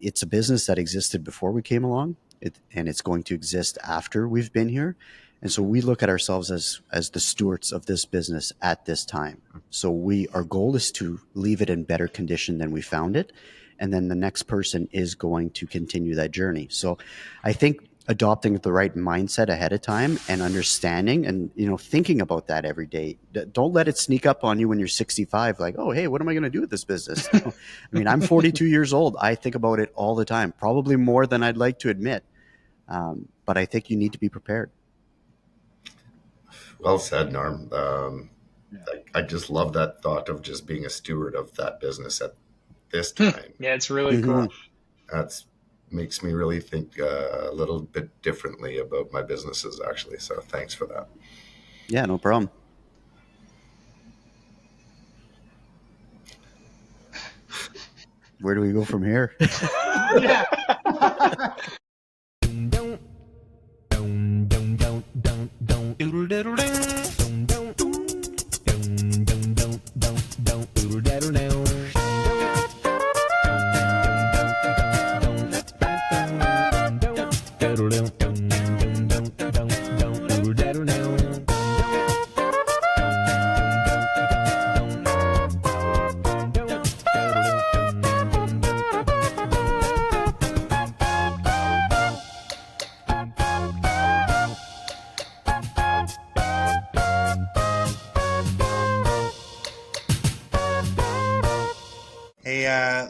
it's a business that existed before we came along, and it's going to exist after we've been here. And so we look at ourselves as the stewards of this business at this time. So our goal is to leave it in better condition than we found it, and then the next person is going to continue that journey. So I think adopting the right mindset ahead of time and understanding and thinking about that every day. Don't let it sneak up on you when you're 65, like, oh hey, what am I going to do with this business? No. I mean, I'm 42 years old. I think about it all the time, probably more than I'd like to admit. But I think you need to be prepared. Well said, Norm. I just love that thought of just being a steward of that business at this time. Yeah, it's really cool. That's makes me really think a little bit differently about my businesses, actually. So thanks for that. Yeah, no problem. Where do we go from here? Yeah.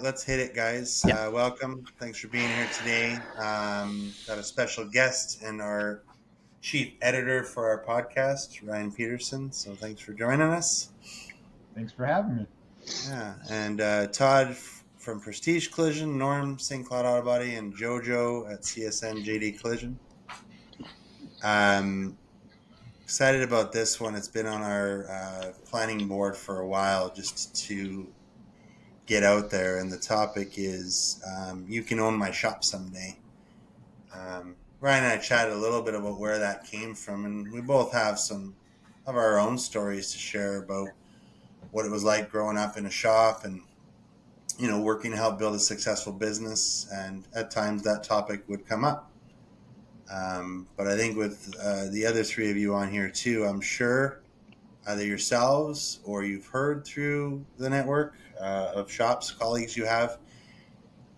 Let's hit it, guys. Yeah. Welcome. Thanks for being here today. Got a special guest and our chief editor for our podcast, Ryan Peterson. So thanks for joining us. Thanks for having me. Yeah, and Todd from Prestige Collision, Norm, St. Cloud Auto Body, and JoJo at CSN JD Collision. Excited about this one. It's been on our planning board for a while, just to get out there, and the topic is you can own my shop someday. Ryan and I chatted a little bit about where that came from, and we both have some of our own stories to share about what it was like growing up in a shop and working to help build a successful business, and at times that topic would come up. But I think with the other three of you on here too, I'm sure either yourselves or you've heard through the network of shops, colleagues you have,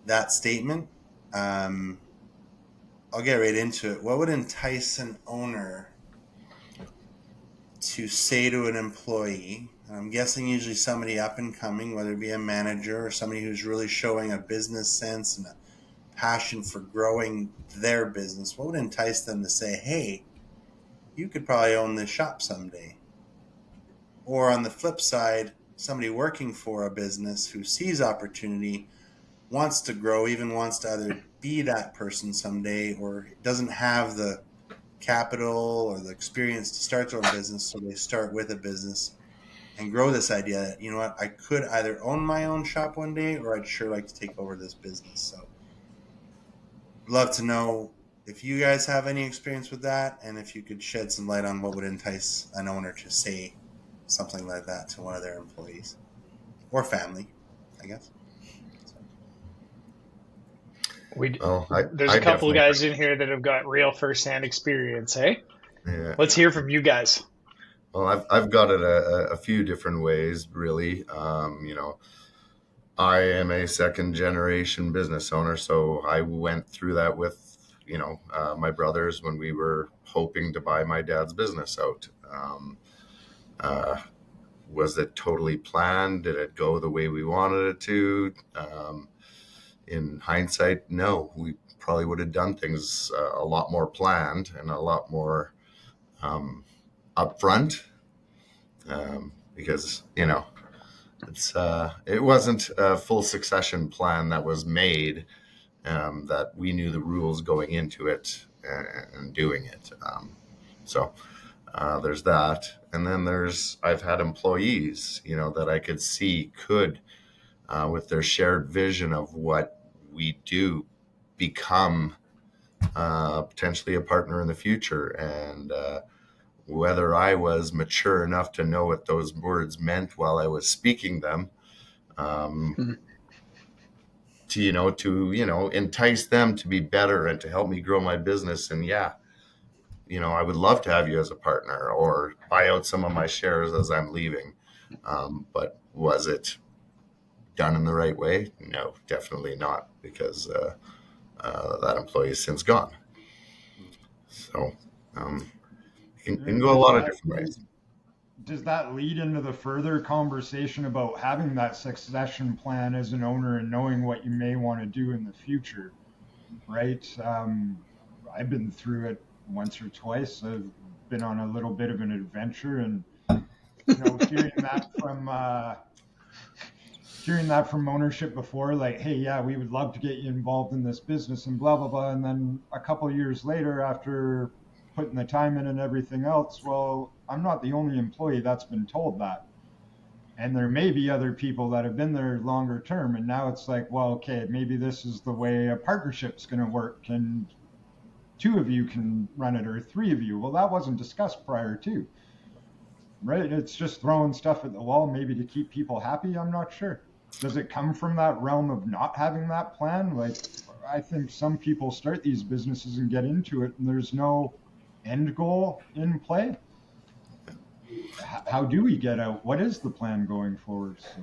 that statement. I'll get right into it. What would entice an owner to say to an employee? I'm guessing usually somebody up and coming, whether it be a manager or somebody who's really showing a business sense and a passion for growing their business. What would entice them to say, hey, you could probably own this shop someday? Or on the flip side, somebody working for a business who sees opportunity, wants to grow, even wants to either be that person someday, or doesn't have the capital or the experience to start their own business, so they start with a business and grow this idea that, you know what, I could either own my own shop one day, or I'd sure like to take over this business. So I'd love to know if you guys have any experience with that, and if you could shed some light on what would entice an owner to say something like that to one of their employees or family, I guess. There's a couple of guys in here that have got real firsthand experience, hey? Yeah. Let's hear from you guys. Well, I've got it a few different ways, really. I am a second generation business owner, so I went through that with, my brothers when we were hoping to buy my dad's business out. Was it totally planned? Did it go the way we wanted it to? In hindsight, no. We probably would have done things a lot more planned and a lot more upfront, because it wasn't a full succession plan that was made, that we knew the rules going into it and doing it. So there's that. And then I've had employees, that I could see could, with their shared vision of what we do, become potentially a partner in the future. And whether I was mature enough to know what those words meant while I was speaking them, to entice them to be better and to help me grow my business. And yeah, I would love to have you as a partner or buy out some of my shares as I'm leaving. But was it done in the right way? No, definitely not, because that employee is since gone. So it can go a lot of different ways. Does that lead into the further conversation about having that succession plan as an owner and knowing what you may want to do in the future, right? I've been through it once or twice. I've been on a little bit of an adventure, and hearing that from ownership before, like, hey, yeah, we would love to get you involved in this business and blah blah blah, and then a couple of years later, after putting the time in and everything else, well, I'm not the only employee that's been told that. And there may be other people that have been there longer term. And now it's like, well, okay, maybe this is the way a partnership's going to work. And 2 of you can run it, or 3 of you. Well, that wasn't discussed prior to, right? It's just throwing stuff at the wall, maybe to keep people happy. I'm not sure. Does it come from that realm of not having that plan? Like, I think some people start these businesses and get into it, and there's no end goal in play. How do we get out? What is the plan going forward? So,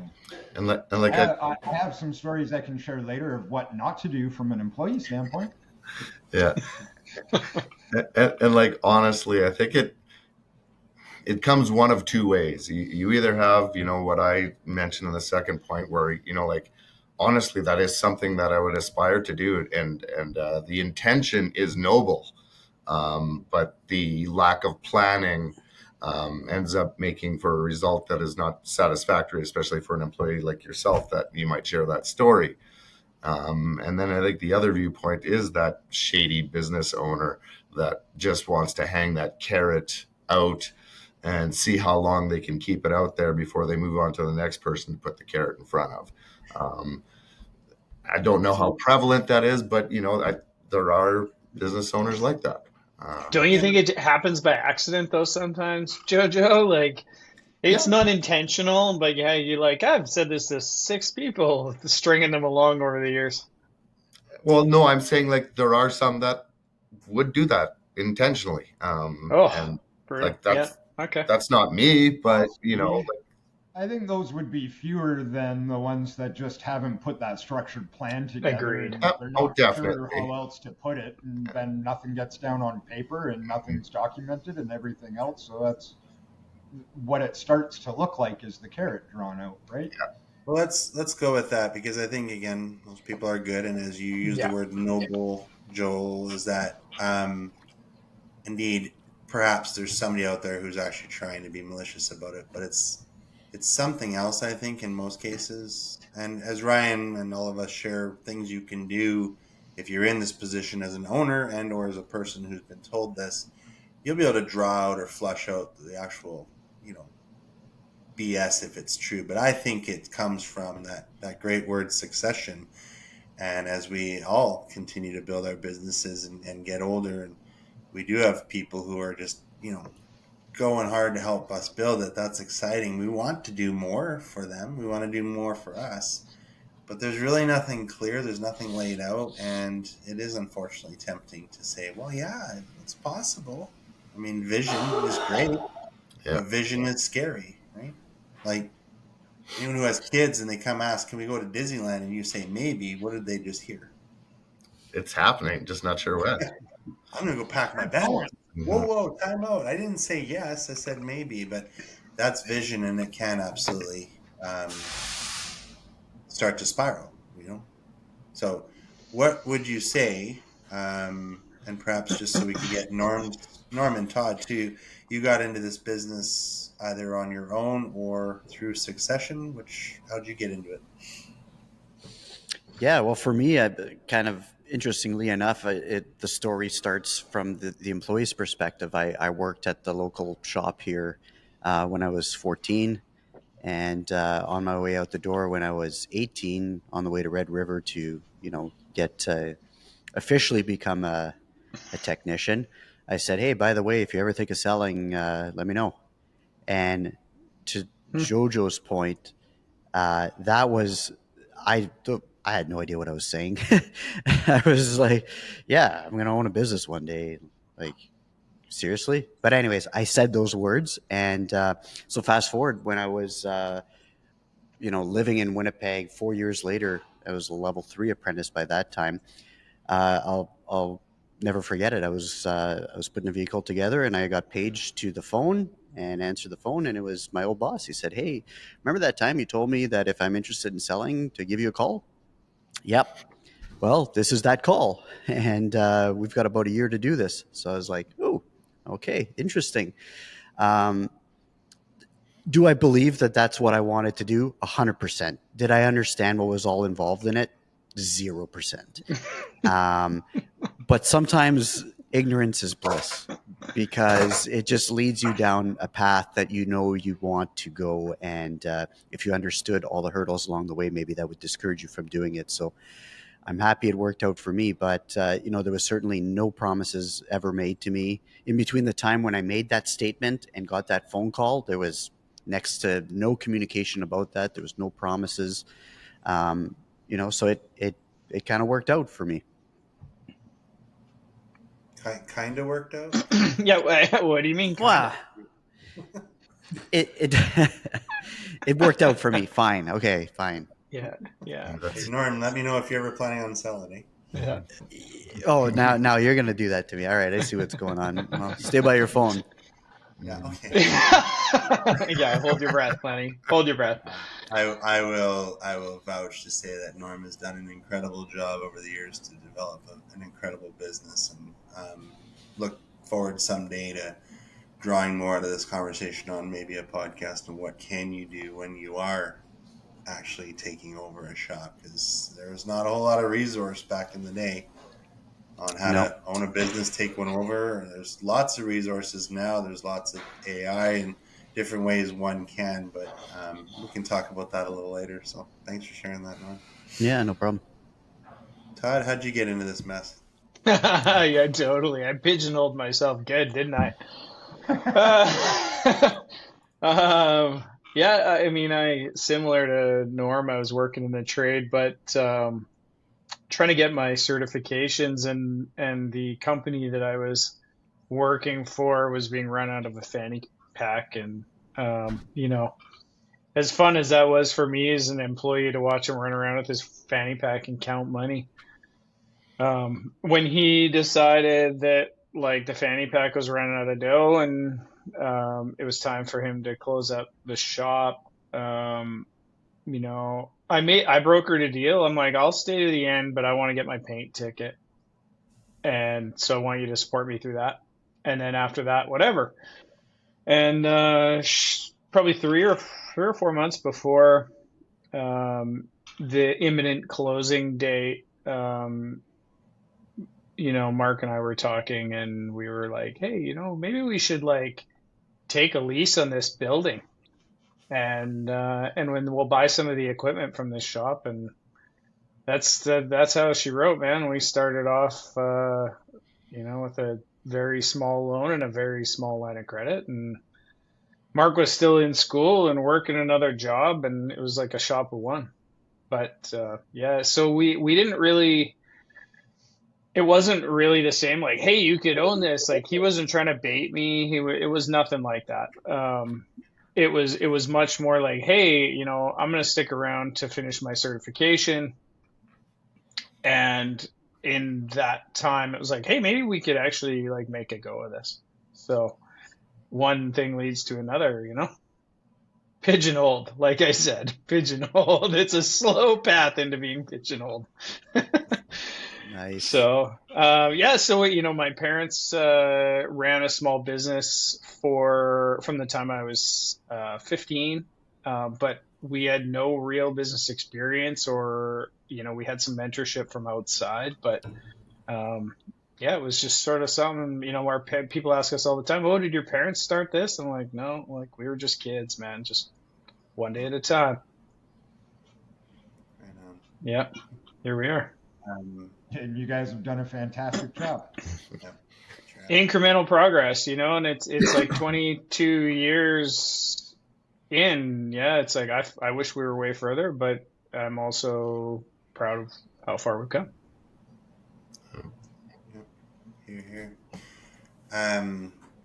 I have some stories I can share later of what not to do from an employee standpoint. Yeah. and like, honestly, I think it comes one of 2 ways. You either have, what I mentioned in the second point, where, like, honestly, that is something that I would aspire to do. And the intention is noble. But the lack of planning ends up making for a result that is not satisfactory, especially for an employee like yourself that you might share that story. And then I think the other viewpoint is that shady business owner that just wants to hang that carrot out and see how long they can keep it out there before they move on to the next person to put the carrot in front of. I don't know how prevalent that is, but there are business owners like that. Don't you think it happens by accident though sometimes, JoJo? Like, it's not intentional, but yeah, I've said this to 6 people, stringing them along over the years. Well, no, I'm saying, like, there are some that would do that intentionally. And like, that's not me, but I think those would be fewer than the ones that just haven't put that structured plan together. Agreed. And they're not definitely sure how else to put it, and then nothing gets down on paper and nothing's documented and everything else. So that's what it starts to look like, is the carrot drawn out, right? Yeah. Well, let's go with that, because I think, again, those people are good, and as you use the word noble, Joel, is that indeed perhaps there's somebody out there who's actually trying to be malicious about it, but it's something else, I think, in most cases. And as Ryan and all of us share things you can do if you're in this position as an owner and or as a person who's been told this, you'll be able to draw out or flush out the actual, BS if it's true. But I think it comes from that great word succession. And as we all continue to build our businesses and get older, and we do have people who are just, going hard to help us build it. That's exciting. We want to do more for them. We want to do more for us. But there's really nothing clear. There's nothing laid out. And it is unfortunately tempting to say, well, yeah, it's possible. I mean, vision is great, but vision is scary, right? Like, anyone who has kids and they come ask, can we go to Disneyland? And you say maybe, what did they just hear? It's happening, just not sure when. I'm going to go pack my bags. Whoa, time out. I didn't say yes. I said maybe, but that's vision, and it can absolutely start to spiral, So what would you say, and perhaps just so we could get Norm and Todd too, you got into this business either on your own or through succession, how'd you get into it? Yeah, well, for me, kind of interestingly enough, the story starts from the employee's perspective. I worked at the local shop here when I was 14, and on my way out the door when I was 18, on the way to Red River to get officially become a technician, I said, hey, by the way, if you ever think of selling, let me know. And to JoJo's point, that was I I had no idea what I was saying. I was like, yeah, I'm going to own a business one day. Like, seriously? But anyways, I said those words. And so fast forward when I was, living in Winnipeg 4 years later, I was a level 3 apprentice by that time. I'll never forget it. I was putting a vehicle together, and I got paged to the phone and answered the phone, and it was my old boss. He said, "Hey, remember that time you told me that if I'm interested in selling, to give you a call?" Yep. Well, this is that call, and we've got about a year to do this. So I was like, "Oh, okay, interesting." Um, do I believe that that's what I wanted to do? 100%. Did I understand what was all involved in it? 0%. But sometimes ignorance is bliss, because it just leads you down a path that you want to go. And if you understood all the hurdles along the way, maybe that would discourage you from doing it. So I'm happy it worked out for me. But, there was certainly no promises ever made to me. In between the time when I made that statement and got that phone call, there was next to no communication about that. There was no promises. So it kind of worked out for me. Kind of worked out. Yeah. What do you mean? Wow. It it worked out for me. Fine. Okay. Fine. Yeah. Hey, Norm, let me know if you're ever planning on selling. Yeah. Oh, now you're gonna do that to me. All right. I see what's going on. Well, stay by your phone. Yeah. Okay. Yeah. Hold your breath, Lenny. Hold your breath. I will vouch to say that Norm has done an incredible job over the years to develop an incredible business, and look forward someday to drawing more out of this conversation on maybe a podcast on what can you do when you are actually taking over a shop, because there's not a whole lot of resource back in the day on how to own a business, take one over. There's lots of resources now. There's lots of AI and different ways one can, but we can talk about that a little later. So thanks for sharing that, Norm. Yeah, no problem. Todd, how'd you get into this mess? Yeah, totally. I pigeonholed myself good, didn't I? Yeah, I mean, similar to Norm, I was working in the trade, but trying to get my certifications, and the company that I was working for was being run out of a fanny pack, and as fun as that was for me as an employee to watch him run around with his fanny pack and count money. When he decided that like the fanny pack was running out of dough, and it was time for him to close up the shop, I brokered a deal. I'm like, I'll stay to the end, but I want to get my paint ticket, and so I want you to support me through that. And then after that, whatever. And probably 3 or 4 months before the imminent closing date, Mark and I were talking, and we were like, hey, maybe we should like take a lease on this building, and when we'll buy some of the equipment from this shop. And that's how she wrote, man. We started off, with a very small loan and a very small line of credit, and Mark was still in school and working another job, and it was like a shop of one. But so we didn't really. It wasn't really the same, like, hey, you could own this. Like, he wasn't trying to bait me. It was nothing like that. It was much more like, hey, I'm going to stick around to finish my certification. And in that time, it was like, hey, maybe we could actually like make a go of this. So one thing leads to another, Pigeonholed, like I said, pigeonholed. It's a slow path into being pigeonholed. Nice. So, my parents ran a small business from the time I was 15, but we had no real business experience, or, we had some mentorship from outside, but it was just sort of something, our people ask us all the time, oh, did your parents start this? I'm like, no, like we were just kids, man, just one day at a time. Right on. Yeah, here we are. And you guys have done a fantastic job. Incremental progress, and it's like 22 years in. Yeah, it's like I wish we were way further, but I'm also proud of how far we've come. Here.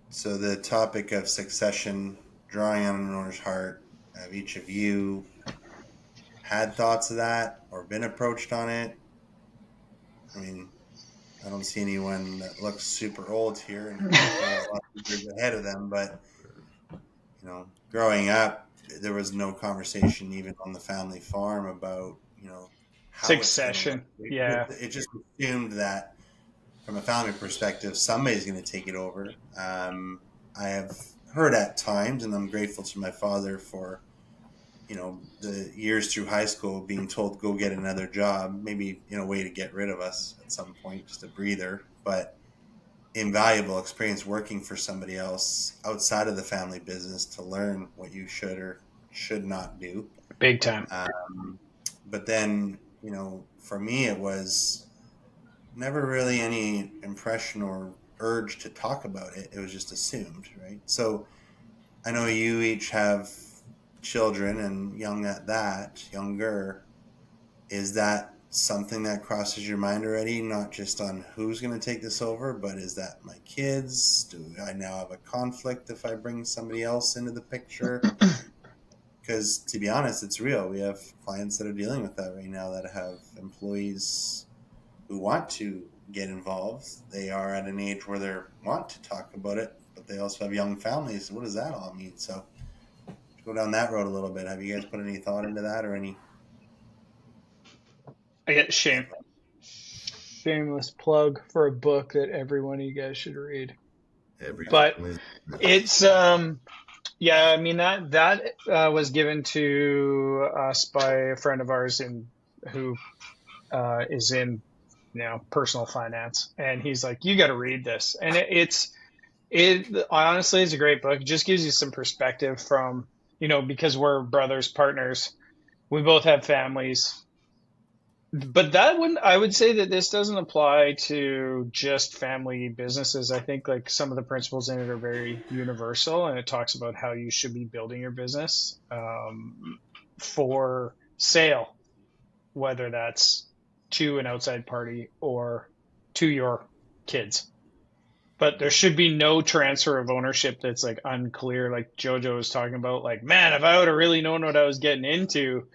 So the topic of succession, drawing on an owner's heart, have each of you had thoughts of that or been approached on it? I mean, I don't see anyone that looks super old here and a lot of years ahead of them, but you know, growing up, there was no conversation even on the family farm about, you know, how Succession. It's Yeah. It just assumed that from a family perspective, somebody's going to take it over. I have heard at times, and I'm grateful to my father for, you know, the years through high school being told, go get another job, maybe in a way to get rid of us at some point, just a breather, but invaluable experience working for somebody else outside of the family business to learn what you should or should not do. Big time. But then, you know, for me, it was never really any impression or urge to talk about it. It was just assumed, right? So I know you each have children and younger. Is that something that crosses your mind already? Not just on who's going to take this over, but is that my kids? Do I now have a conflict if I bring somebody else into the picture? Because to be honest, it's real. We have clients that are dealing with that right now that have employees who want to get involved. They are at an age where they want to talk about it, but they also have young families. What does that all mean? So go down that road a little bit. Have you guys put any thought into that or any? I get shameless plug for a book that every one of you guys should read. But it's yeah, I mean that was given to us by a friend of ours who is in, you know, personal finance, and he's like, you got to read this, and it honestly is a great book. It just gives you some perspective from, you know, because we're brothers, partners, we both have families. But I would say that this doesn't apply to just family businesses. I think like some of the principles in it are very universal, and it talks about how you should be building your business for sale, whether that's to an outside party or to your kids. But there should be no transfer of ownership that's like unclear, like JoJo was talking about. Like, man, if I would have really known what I was getting into.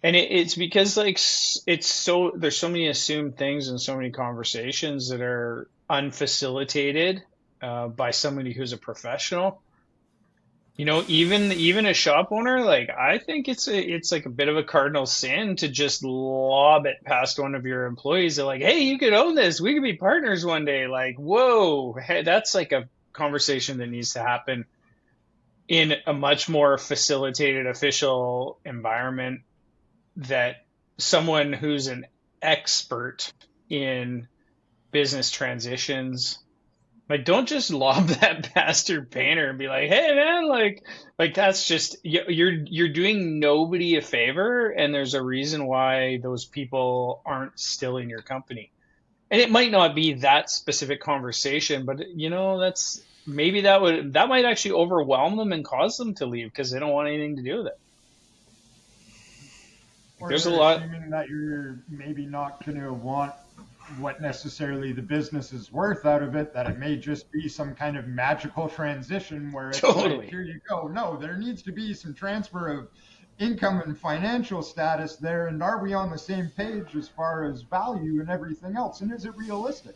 And it's because like there's so many assumed things and so many conversations that are unfacilitated by somebody who's a professional. You know, even a shop owner, like I think it's like a bit of a cardinal sin to just lob it past one of your employees. They're like, hey, you could own this. We could be partners one day. Like, whoa, hey, that's like a conversation that needs to happen in a much more facilitated, official environment, that someone who's an expert in business transitions, like, don't just lob that past your painter and be like, hey man, like that's just, you're doing nobody a favor, and there's a reason why those people aren't still in your company. And it might not be that specific conversation, but you know, that's maybe that might actually overwhelm them and cause them to leave because they don't want anything to do with it. Or there's a they're lot assuming that you're maybe not going to want what necessarily the business is worth out of it, that it may just be some kind of magical transition where it's Totally. like, here you go. No, there needs to be some transfer of income and financial status there. And are we on the same page as far as value and everything else? And is it realistic?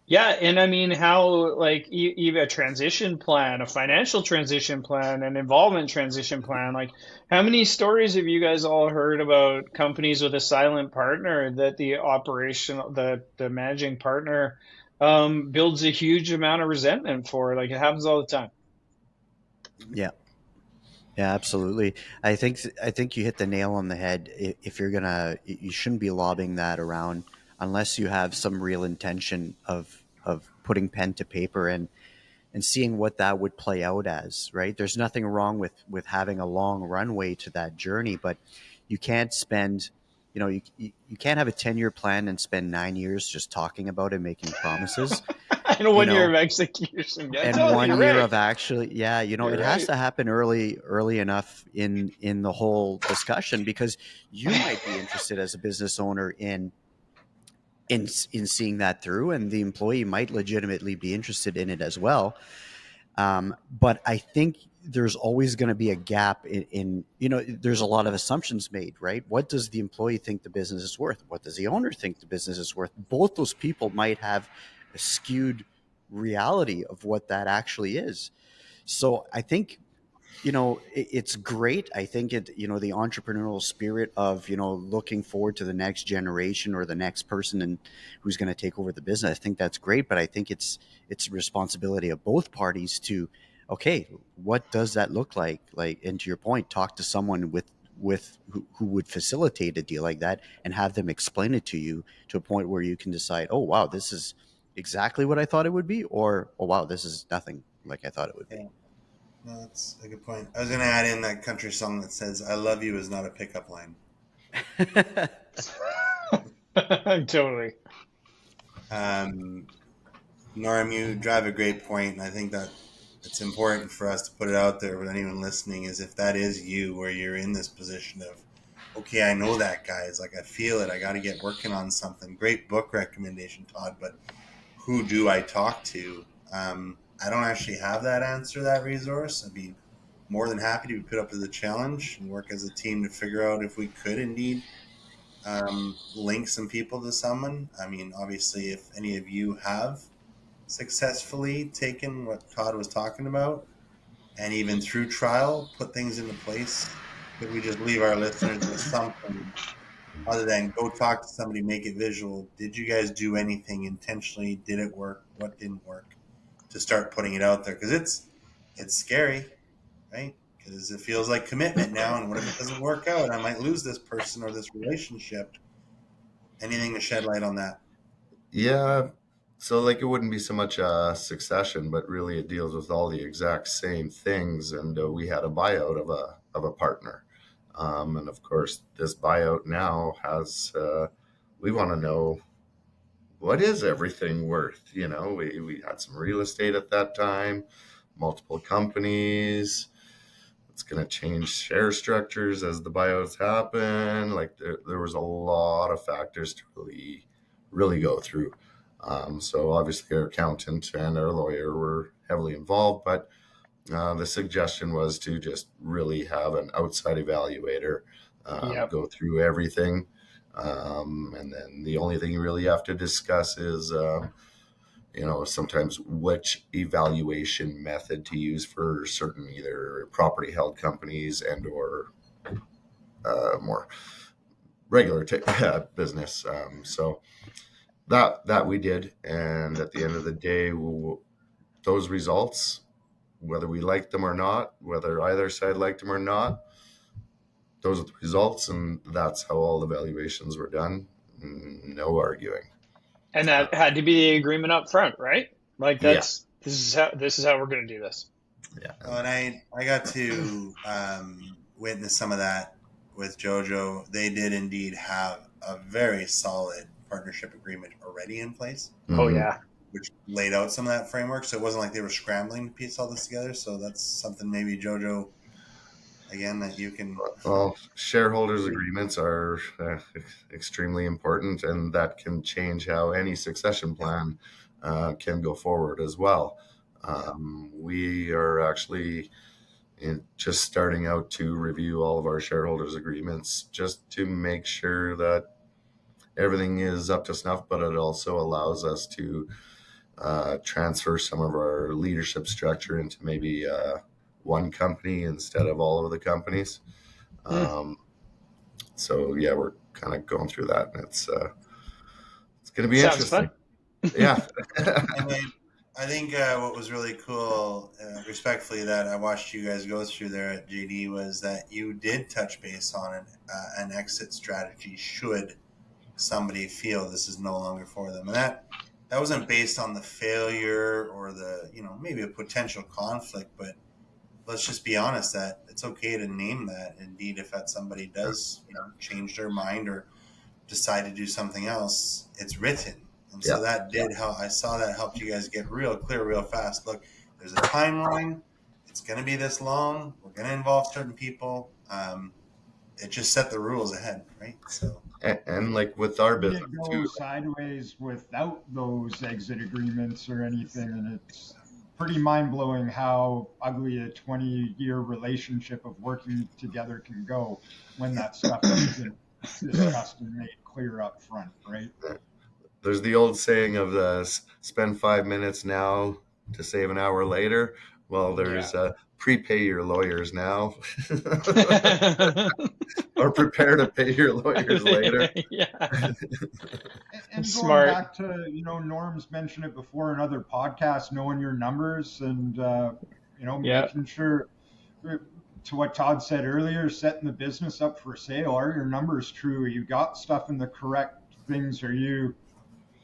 Yeah, and I mean, how, like, even a transition plan, a financial transition plan, an involvement transition plan, like, how many stories have you guys all heard about companies with a silent partner that the managing partner builds a huge amount of resentment for? Like, it happens all the time. Yeah. Yeah, absolutely. I think you hit the nail on the head. If you shouldn't be lobbing that around unless you have some real intention of putting pen to paper and seeing what that would play out as, right? There's nothing wrong with having a long runway to that journey, but you can't spend, you can't have a 10-year plan and spend 9 years just talking about it, making promises. And 1 year of execution. Yeah, and totally, you're 1 year right. of actually, yeah, it You're has right. to happen early enough in the whole discussion, because you might be interested as a business owner in seeing that through, and the employee might legitimately be interested in it as well. But I think there's always going to be a gap there's a lot of assumptions made, right? What does the employee think the business is worth? What does the owner think the business is worth? Both those people might have a skewed reality of what that actually is. So I think, it's great. I think the entrepreneurial spirit of, looking forward to the next generation or the next person and who's going to take over the business. I think that's great, but I think it's a responsibility of both parties to, okay, what does that look like? Like, and to your point, talk to someone with who would facilitate a deal like that and have them explain it to you to a point where you can decide, oh, wow, this is exactly what I thought it would be, or, oh, wow, this is nothing like I thought it would be. Yeah. No, that's a good point. I was going to add in that country song that says, "I love you" is not a pickup line. Totally. Norm, you drive a great point, and I think that it's important for us to put it out there with anyone listening, is if that is you, where you're in this position of, okay, I know that guy. It's like, I feel it. I got to get working on something. Great book recommendation, Todd, but who do I talk to? I don't actually have that answer, that resource. I'd be more than happy to be put up to the challenge and work as a team to figure out if we could indeed link some people to someone. I mean, obviously, if any of you have successfully taken what Todd was talking about and even through trial put things into place, could we just leave our listeners with something other than go talk to somebody, make it visual? Did you guys do anything intentionally? Did it work? What didn't work? To start putting it out there, because it's scary, right? Because it feels like commitment now, and what if it doesn't work out? I might lose this person or this relationship. Anything to shed light on that? Yeah. So like it wouldn't be so much a succession, but really it deals with all the exact same things. And we had a buyout of a partner, and of course this buyout now has. We want to know, what is everything worth. We had some real estate at that time, multiple companies. It's going to change share structures as the buyouts happen. Like there was a lot of factors to really go through. So obviously our accountant and our lawyer were heavily involved, but the suggestion was to just really have an outside evaluator Yep. go through everything. And then the only thing you really have to discuss is, sometimes which evaluation method to use for certain either property held companies and or more regular business. So that we did, and at the end of the day, those results, whether we liked them or not, whether either side liked them or not, those are the results, and that's how all the valuations were done. No arguing. And that had to be the agreement up front, right? Like Yeah, this is how we're going to do this. yeah, Well, and I got to witness some of that with JoJo. They did indeed have a very solid partnership agreement already in place, Oh hmm yeah. which laid out some of that framework. So it wasn't like they were scrambling to piece all this together. So that's something maybe JoJo, again, that you can. Well, shareholders agreements are extremely important, and that can change how any succession Yeah, plan can go forward as well. yeah. We are actually just starting out to review all of our shareholders agreements just to make sure that everything is up to snuff, but it also allows us to transfer some of our leadership structure into maybe one company instead of all of the companies. Hmm. So yeah, we're kind of going through that, and it's going to be Sounds fun. interesting. Yeah. And then I think what was really cool, respectfully, that I watched you guys go through there at JD was that you did touch base on an exit strategy should somebody feel this is no longer for them, and that wasn't based on the failure or the maybe a potential conflict, but let's just be honest that it's okay to name that. Indeed, if that somebody does change their mind or decide to do something else, it's written. And so that did help. I saw that helped you guys get real clear real fast. Look, there's a timeline. It's going to be this long. We're going to involve certain people. It just set the rules ahead, right? So, and like with our Did business it go too. sideways without those exit agreements or anything? And it's pretty mind-blowing how ugly a 20-year relationship of working together can go when that stuff isn't discussed and made clear up front, right? There's the old saying of spend 5 minutes now to save an hour later. Well, there's prepay your lawyers now, or prepare to pay your lawyers later. And Smart. going back to, Norm's mentioned it before in other podcasts, knowing your numbers and, making sure, to what Todd said earlier, setting the business up for sale. Are your numbers true? You got stuff in the correct things? Are you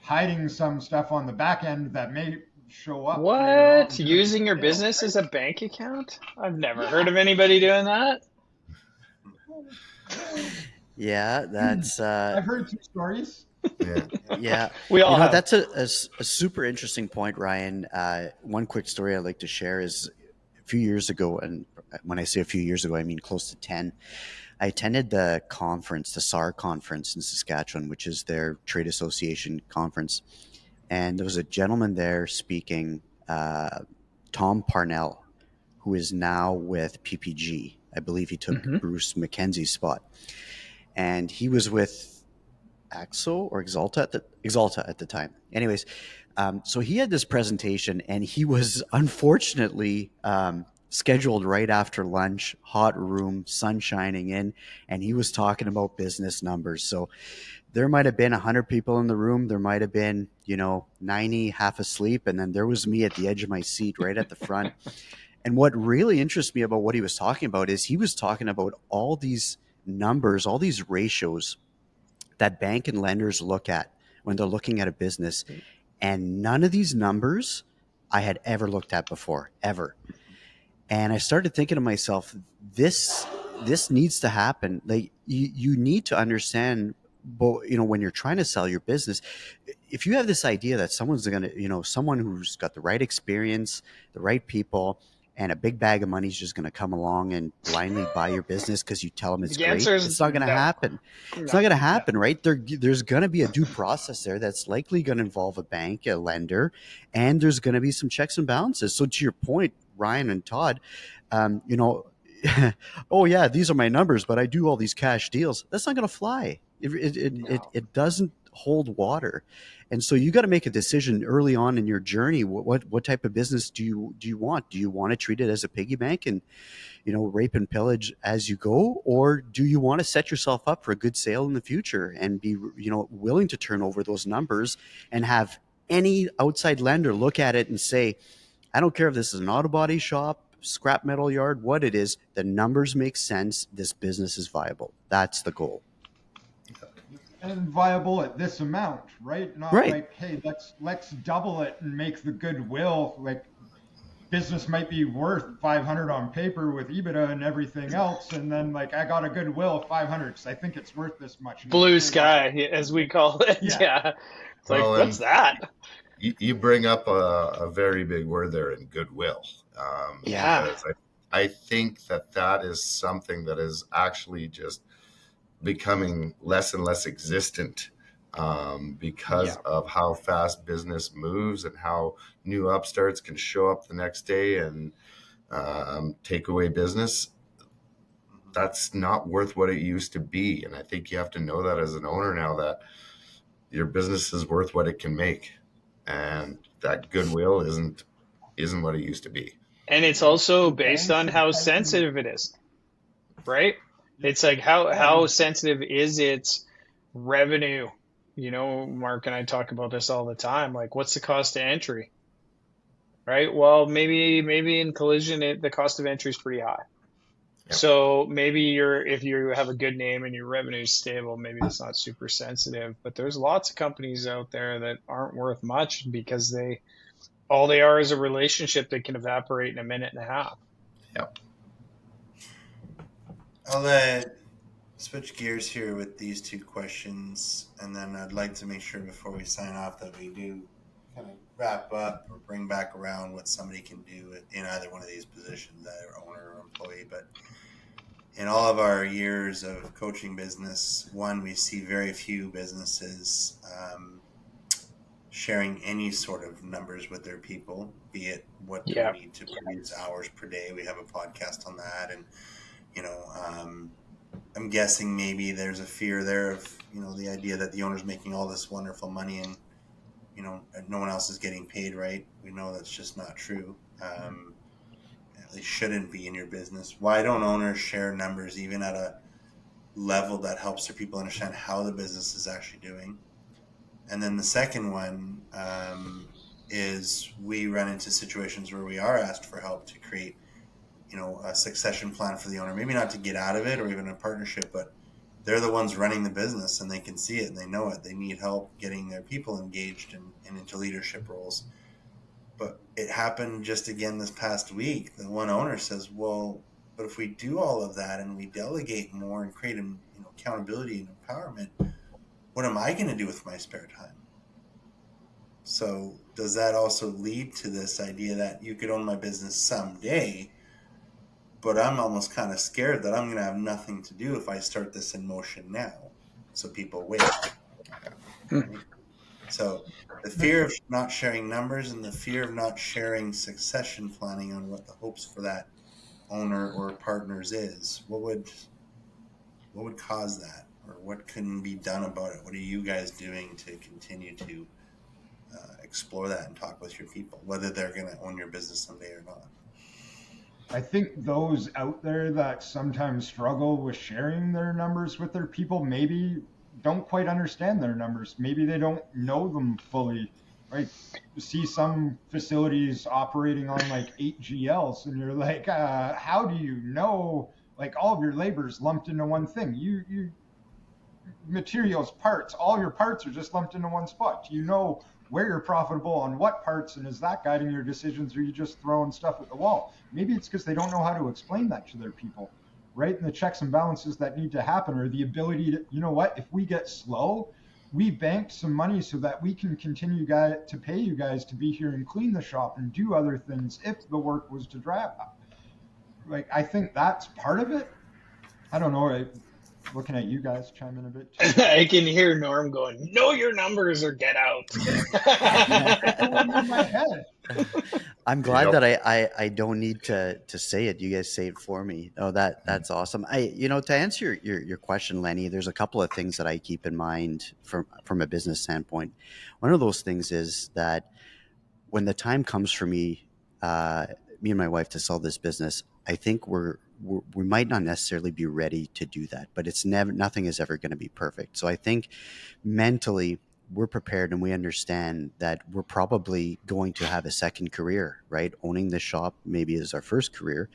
hiding some stuff on the back end that may show up later on? Using your business as a bank account? I've never heard of anybody doing that. Yeah, that's I've heard some stories. Yeah, we all have. That's a super interesting point, Ryan. One quick story I'd like to share is a few years ago, and when I say a few years ago, I mean close to 10. I attended the conference, the SAR conference in Saskatchewan, which is their trade association conference, and there was a gentleman there speaking, Tom Parnell, who is now with PPG. I believe he took Bruce McKenzie's spot, and he was with Axo or Exalta at the time. Anyways, so he had this presentation, and he was unfortunately scheduled right after lunch, hot room, sun shining in, and he was talking about business numbers. So there might have been 100 people in the room. There might have been, 90 half asleep, and then there was me at the edge of my seat right at the front. And what really interests me about what he was talking about is he was talking about all these numbers, all these ratios that bank and lenders look at when they're looking at a business. And none of these numbers I had ever looked at before, ever. And I started thinking to myself, this needs to happen. Like you need to understand, when you're trying to sell your business, if you have this idea that someone's going to, someone who's got the right experience, the right people, and a big bag of money is just going to come along and blindly buy your business because you tell them it's great. It's not going to happen. It's not going to happen, right? There's going to be a due process there that's likely going to involve a bank, a lender, and there's going to be some checks and balances. So to your point, Ryan and Todd, oh yeah, these are my numbers, but I do all these cash deals. That's not going to fly. It doesn't hold water. And so you got to make a decision early on in your journey. What type of business do you want? Do you want to treat it as a piggy bank and, rape and pillage as you go? Or do you want to set yourself up for a good sale in the future and be, willing to turn over those numbers and have any outside lender look at it and say, I don't care if this is an auto body shop, scrap metal yard, what it is, the numbers make sense. This business is viable. That's the goal. And viable at this amount, right? Not like, hey, let's double it and make the goodwill. Like, business might be worth 500 on paper with EBITDA and everything else, and then like I got a goodwill of 500 because I think it's worth this much. Blue sky, as we call it. Yeah. It's like, what's that? You bring up a very big word there in goodwill. I think that is something that is actually just becoming less and less existent because of how fast business moves and how new upstarts can show up the next day and take away business. That's not worth what it used to be. And I think you have to know that as an owner now, that your business is worth what it can make. And that goodwill isn't what it used to be. And it's also based on how sensitive it is, right? It's like how sensitive is its revenue? Mark and I talk about this all the time. Like, what's the cost of entry? Right? Well, maybe in collision, the cost of entry is pretty high. Yep. So maybe if you have a good name and your revenue is stable, maybe it's not super sensitive. But there's lots of companies out there that aren't worth much because all they are is a relationship that can evaporate in a minute and a half. Yep. I'll let switch gears here with these two questions, and then I'd like to make sure before we sign off that we do kind of wrap up or bring back around what somebody can do in either one of these positions, either owner or employee. But in all of our years of coaching business, one, we see very few businesses sharing any sort of numbers with their people, be it what do we need to produce hours per day. We have a podcast on that, and I'm guessing maybe there's a fear there of the idea that the owner's making all this wonderful money and no one else is getting paid, right? We know that's just not true. At least shouldn't be in your business. Why don't owners share numbers even at a level that helps their people understand how the business is actually doing? And then the second one is we run into situations where we are asked for help to create a succession plan for the owner, maybe not to get out of it or even a partnership, but they're the ones running the business and they can see it and they know it. They need help getting their people engaged and into leadership roles. But it happened just again this past week. The one owner says, well, but if we do all of that and we delegate more and create accountability and empowerment, what am I going to do with my spare time? So does that also lead to this idea that you could own my business someday, but I'm almost kind of scared that I'm going to have nothing to do if I start this in motion now? So people wait. Right? So the fear of not sharing numbers and the fear of not sharing succession planning on what the hopes for that owner or partners is, what would cause that? Or what can be done about it? What are you guys doing to continue to explore that and talk with your people, whether they're going to own your business someday or not? I think those out there that sometimes struggle with sharing their numbers with their people maybe don't quite understand their numbers. Maybe they don't know them fully, right? You see some facilities operating on like 8 GLs and you're like, how do you know, like all of your labor is lumped into one thing? You materials, parts, all your parts are just lumped into one spot. Do you know where you're profitable on what parts, and is that guiding your decisions, or are you just throwing stuff at the wall? Maybe it's because they don't know how to explain that to their people, right? And the checks and balances that need to happen, or the ability to, if we get slow, we banked some money so that we can continue to pay you guys to be here and clean the shop and do other things if the work was to drag up. Like, I think that's part of it. I don't know. Looking at you guys, chime in a bit too. I can hear Norm going, know your numbers or get out. Going in my head. I'm glad that I don't need to say it. You guys say it for me. Oh, that's awesome. To answer your question, Lenny, there's a couple of things that I keep in mind from a business standpoint. One of those things is that when the time comes for me and my wife to sell this business, I think we might not necessarily be ready to do that, but nothing is ever going to be perfect. So I think mentally we're prepared and we understand that we're probably going to have a second career, right? Owning the shop maybe is our first career,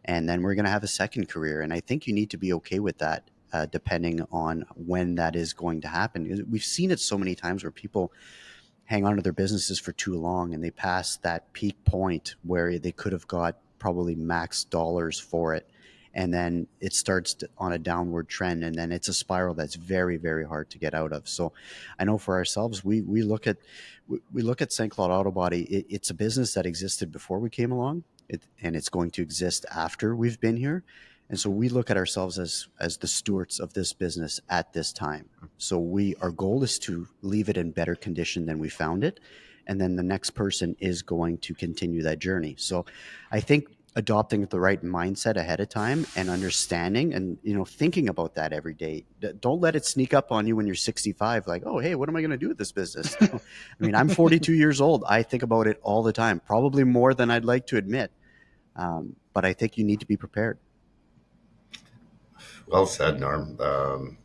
and then we're going to have a second career. And I think you need to be okay with that, depending on when that is going to happen. We've seen it so many times where people hang on to their businesses for too long and they pass that peak point where they could have got probably max dollars for it, and then it starts on a downward trend, and then it's a spiral that's very, very hard to get out of. So I know for ourselves, we look at St. Claude Auto Body. It's a business that existed before we came along, and it's going to exist after we've been here. And so we look at ourselves as the stewards of this business at this time. So our goal is to leave it in better condition than we found it. And then the next person is going to continue that journey. So I think adopting the right mindset ahead of time and understanding and, thinking about that every day. Don't let it sneak up on you when you're 65. Like, oh, hey, what am I going to do with this business? I'm 42 years old. I think about it all the time, probably more than I'd like to admit. But I think you need to be prepared. Well said, Norm.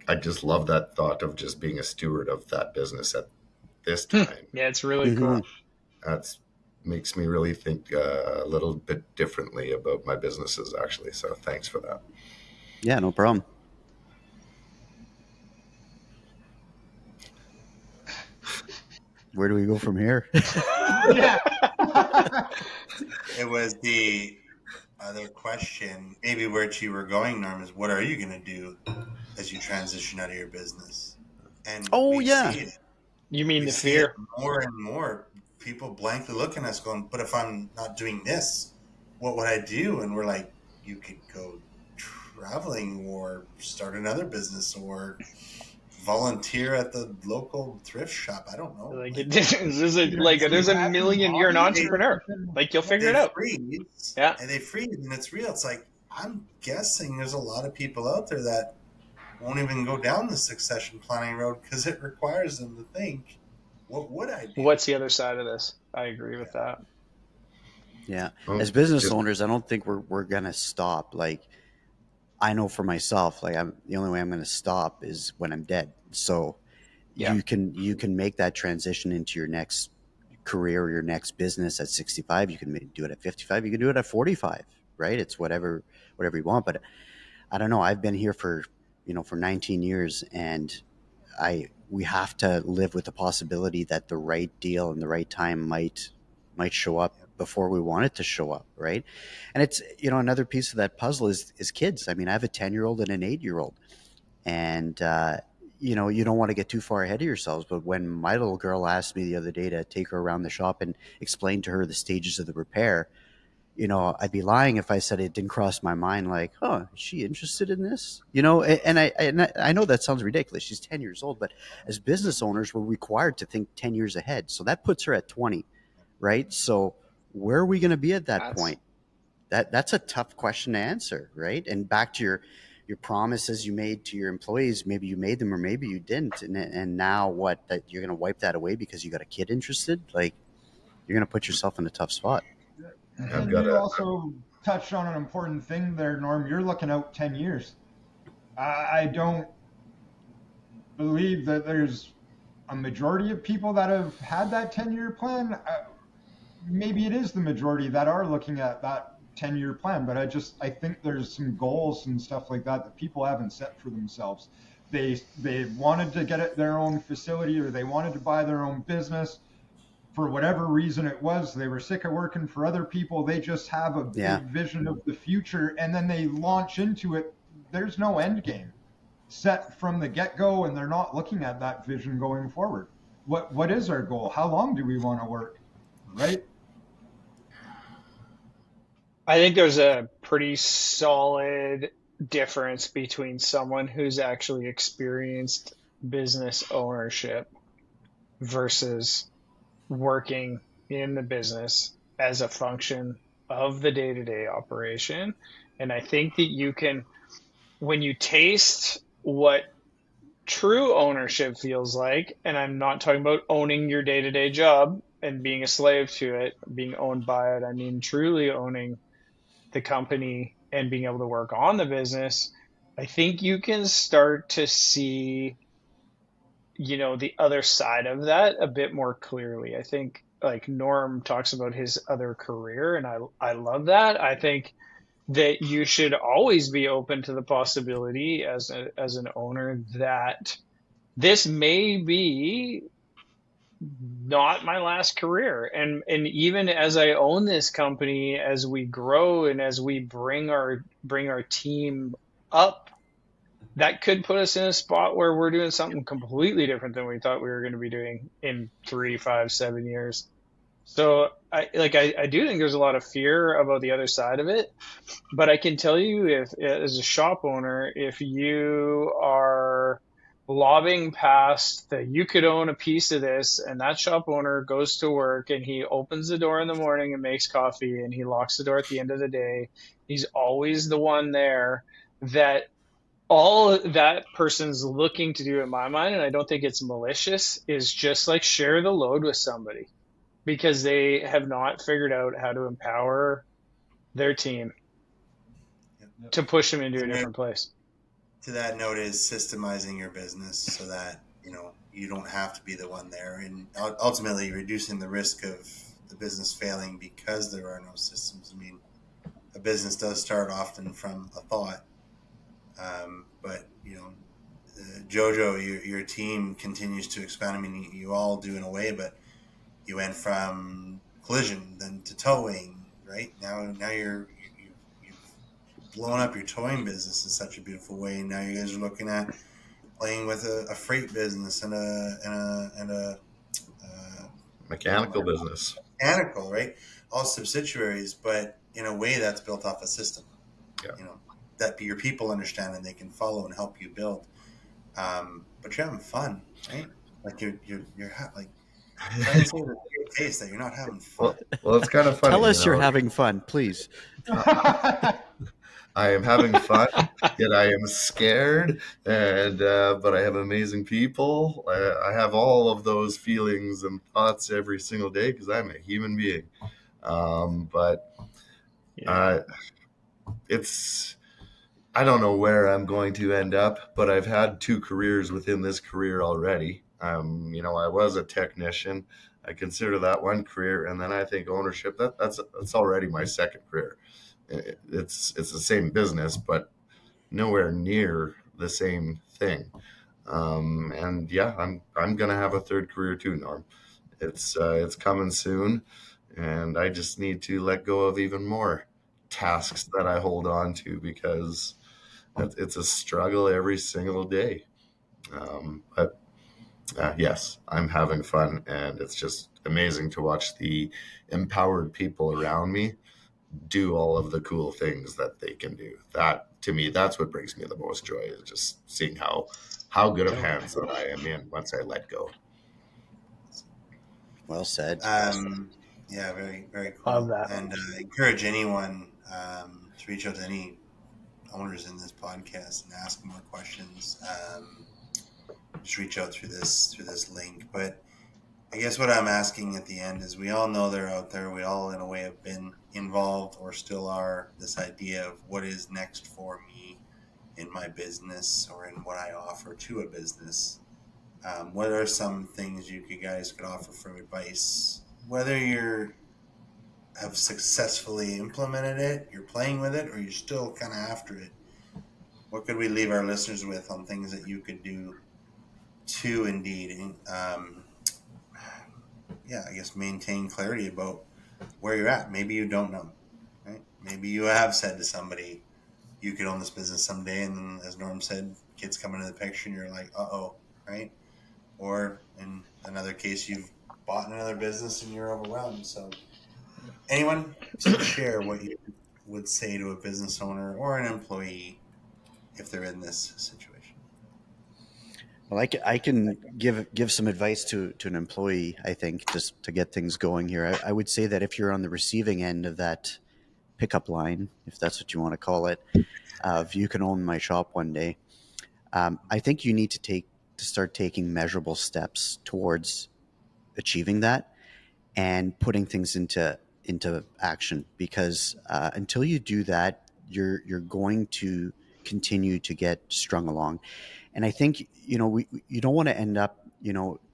I just love that thought of just being a steward of that business at this time. Yeah, it's really cool. That makes me really think a little bit differently about my businesses, actually. So thanks for that. Yeah, no problem. Where do we go from here? Yeah. It was other question, maybe where you were going, Norm, is what are you going to do as you transition out of your business? And Oh we yeah. see it. You mean We the see it fear? more and more. People blankly looking at us, going, "But if I'm not doing this, what would I do?" And we're like, "You could go traveling, or start another business, or volunteer at the local thrift shop. I don't know. Like, Like Do you there's a have any million. You're an hobbies they or entrepreneur. something? Like, you'll figure they it out. freeze Yeah. and they freeze, and it's real. It's like I'm guessing there's a lot of people out there that won't even go down the succession planning road because it requires them to think, what would I do? What's the other side of this? I agree with Yeah. that. Yeah. Well, As business it, owners, I don't think we're gonna stop. Like, I know for myself, like, I'm the only way I'm gonna stop is when I'm dead. So Yeah. you can make that transition into your next career or your next business at 65. You can do it at 55. You can do it at 45. Right? It's whatever you want. But I don't know. I've been here for 19 years, and I we have to live with the possibility that the right deal and the right time might show up before we want it to show up, right? And it's another piece of that puzzle is kids. I mean, I have a 10-year-old and an 8-year-old, and you don't want to get too far ahead of yourselves. But when my little girl asked me the other day to take her around the shop and explain to her the stages of the repair, I'd be lying if I said it didn't cross my mind. Like, oh, is she interested in this? And I know that sounds ridiculous. She's 10 years old, but as business owners, we're required to think 10 years ahead. So that puts her at 20, right? So where are we going to be at that That's point? That's a tough question to answer, right? And back to your promises you made to your employees, maybe you made them or maybe you didn't, and now what? That you're going to wipe that away because you got a kid interested? Like, you're going to put yourself in a tough spot. I've And got you a also touched on an important thing there, Norm. You're looking out 10 years. I don't believe that there's a majority of people that have had that 10-year plan. Maybe it is the majority that are looking at that 10-year plan, but I think there's some goals and stuff like that that people haven't set for themselves. They wanted to get at their own facility, or they wanted to buy their own business. For whatever reason it was, they were sick of working for other people. They just have a Yeah. big vision of the future, and then they launch into it. There's no end game set from the get-go, and they're not looking at that vision going forward. What is our goal? How long do we want to work? Right? I think there's a pretty solid difference between someone who's actually experienced business ownership versus working in the business as a function of the day-to-day operation. And I think that you can, when you taste what true ownership feels like, and I'm not talking about owning your day-to-day job and being a slave to it, being owned by it. I mean, truly owning the company and being able to work on the business. I think you can start to see, the other side of that a bit more clearly. I think, like, Norm talks about his other career, and I love that. I think that you should always be open to the possibility as an owner that this may be not my last career. And even as I own this company, as we grow and as we bring our team up, that could put us in a spot where we're doing something completely different than we thought we were going to be doing in 3, 5, 7 years. So I do think there's a lot of fear about the other side of it, but I can tell you, if as a shop owner, if you are lobbing past that you could own a piece of this, and that shop owner goes to work and he opens the door in the morning and makes coffee and he locks the door at the end of the day, he's always the one there, that all that person's looking to do, in my mind, and I don't think it's malicious, is just like share the load with somebody because they have not figured out how to empower their team Yep. to push them into a And then different place. to that note is systemizing your business so that you don't have to be the one there, and ultimately reducing the risk of the business failing because there are no systems. I mean, a business does start often from a thought, but JoJo, your team continues to expand. I mean, you all do in a way, but you went from collision then to towing, right? Now you've blowing up your towing business in such a beautiful way. Now you guys are looking at playing with a freight business and a Mechanical business. mechanical, right? All subsidiaries, but in a way that's built off a system. Yeah. That your people understand and they can follow and help you build. But you're having fun, right? Like you're like try and say with your face that you're not having fun. Well, it's kind of funny. Tell us you're having fun, please. I am having fun, yet I am scared, and but I have amazing people. I have all of those feelings and thoughts every single day because I'm a human being. But it's I don't know where I'm going to end up, but I've had 2 careers within this career already. I was a technician. I consider that one career, and then I think ownership. That's already my second career. It's the same business, but nowhere near the same thing. And yeah, I'm gonna have a third career too, Norm. It's coming soon, and I just need to let go of even more tasks that I hold on to because it's a struggle every single day. But yes, I'm having fun, and it's just amazing to watch the empowered people around me do all of the cool things that they can do. That to me, that's what brings me the most joy, is just seeing how good of hands that I am in once I let go. Well said. Yeah, very, very cool. Love that. And encourage anyone to reach out to any owners in this podcast and ask more questions. Just reach out through this link. But I guess what I'm asking at the end is, we all know they're out there. We all, in a way, have been involved or still are. This idea of what is next for me in my business or in what I offer to a business. What are some things you guys could offer for advice? Whether you have successfully implemented it, you're playing with it, or you're still kind of after it. What could we leave our listeners with on things that you could do to indeed, I guess, maintain clarity about where you're at? Maybe you don't know, right? Maybe you have said to somebody, you could own this business someday, and then, as Norm said, kids come into the picture and you're like, uh-oh, right? Or in another case, you've bought another business and you're overwhelmed. So anyone share what you would say to a business owner or an employee if they're in this situation? Well, I can give some advice to an employee, I think, just to get things going here. I would say that if you're on the receiving end of that pickup line, if that's what you want to call it, if you can own my shop one day, I think you need to start taking measurable steps towards achieving that and putting things into action, because until you do that, you're going to continue to get strung along. And I think, you don't want to end up,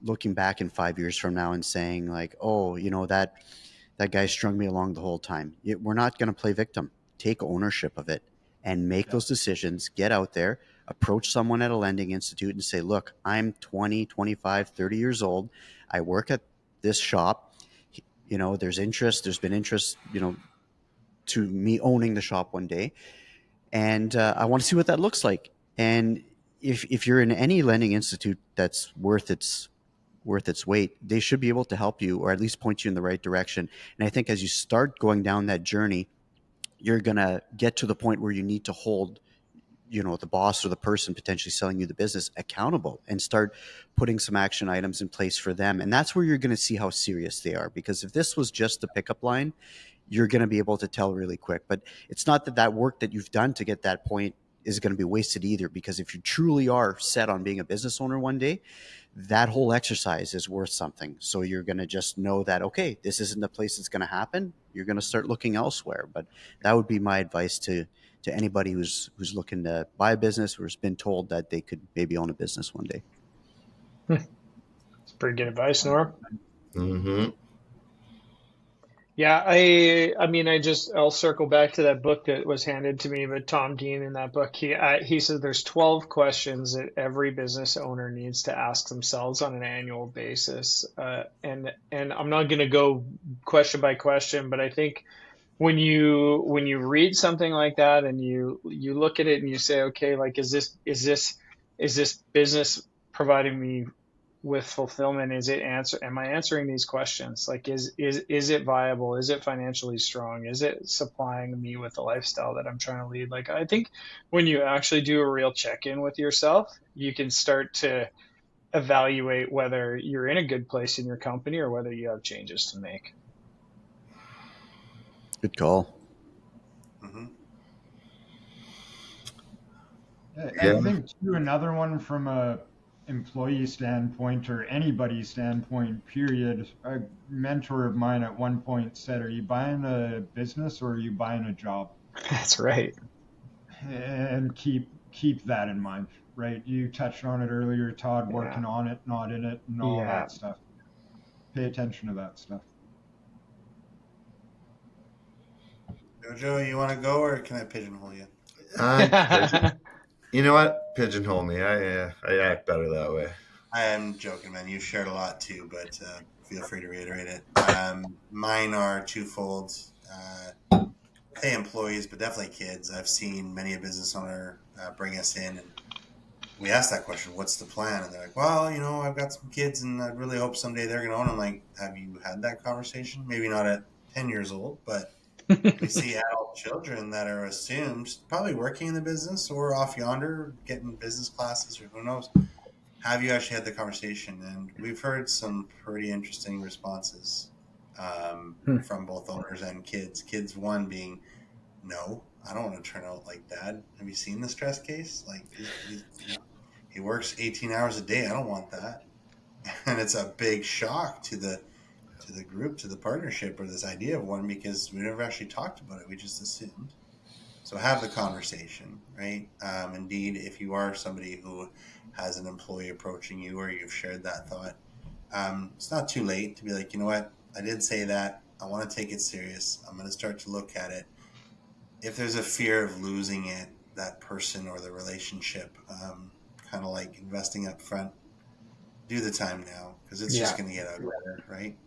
looking back in 5 years from now and saying like, oh, that guy strung me along the whole time. We're not going to play victim. Take ownership of it and make those decisions. Get out there, approach someone at a lending institute and say, look, I'm 20, 25, 30 years old. I work at this shop. There's been interest, to me owning the shop one day. And I want to see what that looks like. And if you're in any lending institute that's worth its weight, they should be able to help you, or at least point you in the right direction. And I think as you start going down that journey, you're going to get to the point where you need to hold, the boss or the person potentially selling you the business accountable, and start putting some action items in place for them. And that's where you're going to see how serious they are. Because if this was just a pickup line, you're going to be able to tell really quick. But it's not that work that you've done to get that point is going to be wasted either, because if you truly are set on being a business owner one day, that whole exercise is worth something. So you're going to just know that, okay, this isn't the place it's going to happen. You're going to start looking elsewhere. But that would be my advice to anybody who's looking to buy a business or has been told that they could maybe own a business one day. It's pretty good advice, Norm. Mm-hmm. Yeah, I'll circle back to that book that was handed to me by Tom Dean. In that book, he says there's 12 questions that every business owner needs to ask themselves on an annual basis. And I'm not going to go question by question, but I think when you read something like that and you look at it and you say, okay, like is this business providing me with fulfillment? Am I answering these questions? Like, is it viable? Is it financially strong? Is it supplying me with the lifestyle that I'm trying to lead? Like, I think when you actually do a real check-in with yourself, you can start to evaluate whether you're in a good place in your company or whether you have changes to make. Good call. Mm-hmm. I think too, another one from a employee standpoint or anybody's standpoint, period. A mentor of mine at one point said, "Are you buying a business or are you buying a job?" That's right. And keep that in mind, right? You touched on it earlier, Todd, Yeah. working on it, not in it, and all Yeah. that stuff. Pay attention to that stuff. JoJo, you want to go, or can I pigeonhole you? You know what? Pigeonhole me. I act better that way. I am joking, man. You've shared a lot too, but feel free to reiterate it. Mine are twofold. Say employees, but definitely kids. I've seen many a business owner bring us in, and we ask that question, "What's the plan?" And they're like, "Well, I've got some kids, and I really hope someday they're going to own." I'm like, "Have you had that conversation? Maybe not at 10 years old, but we see adult children that are assumed probably working in the business or off yonder getting business classes or who knows. Have you actually had the conversation?" And we've heard some pretty interesting responses from both owners and kids. Kids, one being, "No, I don't want to turn out like Dad. Have you seen the stress case? Like he works 18 hours a day. I don't want that." And it's a big shock to the group, to the partnership, or this idea of one, because we never actually talked about it. We just assumed. So have the conversation, right? Indeed, if you are somebody who has an employee approaching you or you've shared that thought, it's not too late to be like, "You know what? I did say that. I want to take it serious. I'm going to start to look at it." If there's a fear of losing it, that person or the relationship, kind of like investing up front, do the time now, because it's just going to get out better, right?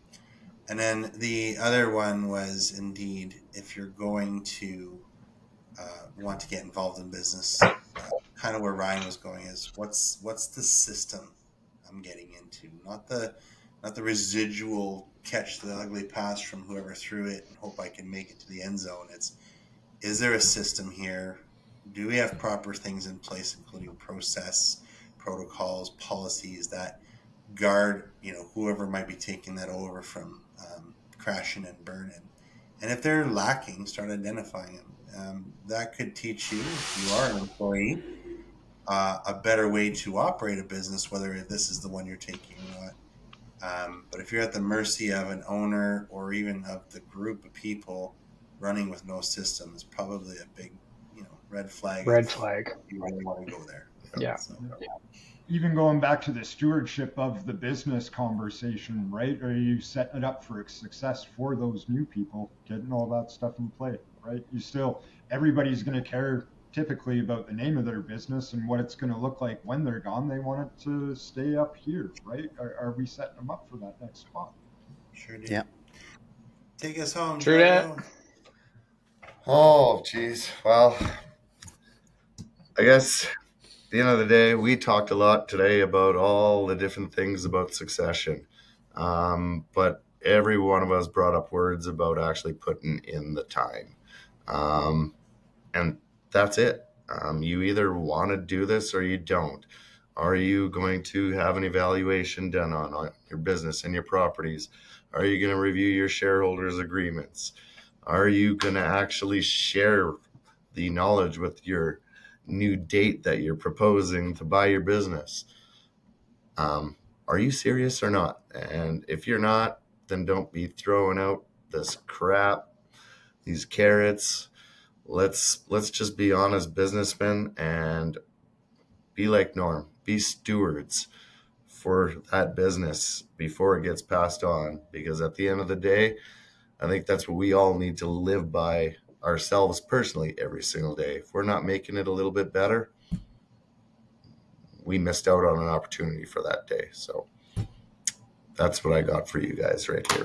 And then the other one was, indeed, if you're going to want to get involved in business, kind of where Ryan was going is, what's the system I'm getting into, not the residual catch the ugly pass from whoever threw it and hope I can make it to the end zone. It's, is there a system here? Do we have proper things in place, including process, protocols, policies that guard whoever might be taking that over from crashing and burning? And if they're lacking, start identifying them. That could teach you, if you are an employee, a better way to operate a business, whether this is the one you're taking or not. But if you're at the mercy of an owner or even of the group of people running with no system, it's probably a big red flag. Red flag. You really want to go there. Yeah. So, Even going back to the stewardship of the business conversation, right? Are you setting it up for success for those new people, getting all that stuff in play, right? Everybody's going to care typically about the name of their business and what it's going to look like when they're gone. They want it to stay up here, right? Are we setting them up for that next spot? Sure do. Yeah. Take us home, True that. JoJo. Oh, geez. Well, I guess at the end of the day, we talked a lot today about all the different things about succession. But every one of us brought up words about actually putting in the time. And that's it. You either want to do this or you don't. Are you going to have an evaluation done on your business and your properties? Are you going to review your shareholders' agreements? Are you going to actually share the knowledge with your new date that you're proposing to buy your business? Are you serious or not? And if you're not, then don't be throwing out this crap, these carrots. Let's just be honest businessmen and be like Norm. Be stewards for that business before it gets passed on. Because at the end of the day, I think that's what we all need to live by ourselves personally every single day. If we're not making it a little bit better, we missed out on an opportunity for that day. So that's what I got for you guys right here.